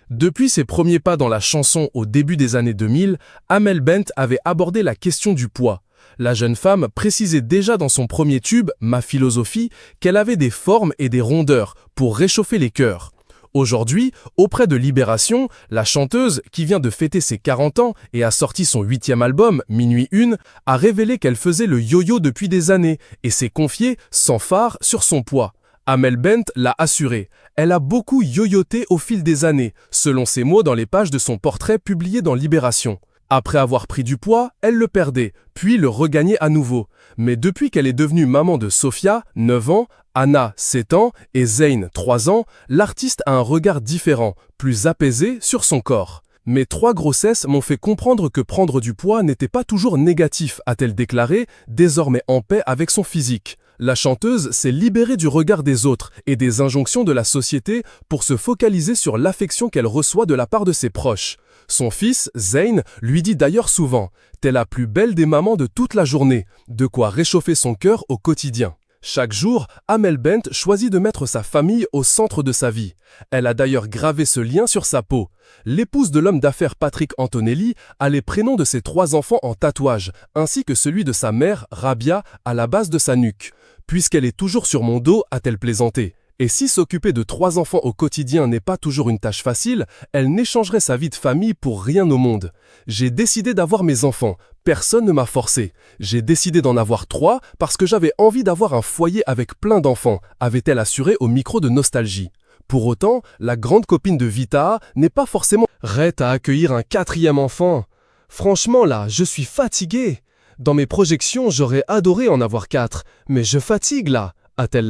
Depuis ses premiers pas dans la chanson au début des années 2000, Amel Bent avait abordé la question du poids. La jeune femme précisait déjà dans son premier tube, Ma philosophie, qu'elle avait des formes et des rondeurs pour réchauffer les cœurs. Aujourd'hui, auprès de Libération, la chanteuse, qui vient de fêter ses 40 ans et a sorti son 8e album, Minuit 1, a révélé qu'elle faisait le yo-yo depuis des années et s'est confiée, sans phare, sur son poids. Amel Bent l'a assuré, elle a beaucoup yo-yoté au fil des années, selon ses mots dans les pages de son portrait publié dans Libération. Après avoir pris du poids, elle le perdait, puis le regagnait à nouveau. Mais depuis qu'elle est devenue maman de Sophia, 9 ans, Anna, 7 ans, et Zayn, 3 ans, l'artiste a un regard différent, plus apaisé sur son corps. Mes 3 grossesses m'ont fait comprendre que prendre du poids n'était pas toujours négatif, a-t-elle déclaré, désormais en paix avec son physique. La chanteuse s'est libérée du regard des autres et des injonctions de la société pour se focaliser sur l'affection qu'elle reçoit de la part de ses proches. Son fils, Zayn, lui dit d'ailleurs souvent « T'es la plus belle des mamans de toute la journée », de quoi réchauffer son cœur au quotidien. Chaque jour, Amel Bent choisit de mettre sa famille au centre de sa vie. Elle a d'ailleurs gravé ce lien sur sa peau. L'épouse de l'homme d'affaires Patrick Antonelli a les prénoms de ses 3 enfants en tatouage, ainsi que celui de sa mère, Rabia, à la base de sa nuque. Puisqu'elle est toujours sur mon dos, a-t-elle plaisanté. Et si s'occuper de 3 enfants au quotidien n'est pas toujours une tâche facile, elle n'échangerait sa vie de famille pour rien au monde. J'ai décidé d'avoir mes enfants. Personne ne m'a forcé. J'ai décidé d'en avoir 3 parce que j'avais envie d'avoir un foyer avec plein d'enfants, avait-elle assuré au micro de Nostalgie. Pour autant, la grande copine de Vita n'est pas forcément prête à accueillir un 4e enfant. Franchement là, je suis fatiguée. Dans mes projections, j'aurais adoré en avoir 4, mais je fatigue là, a-t-elle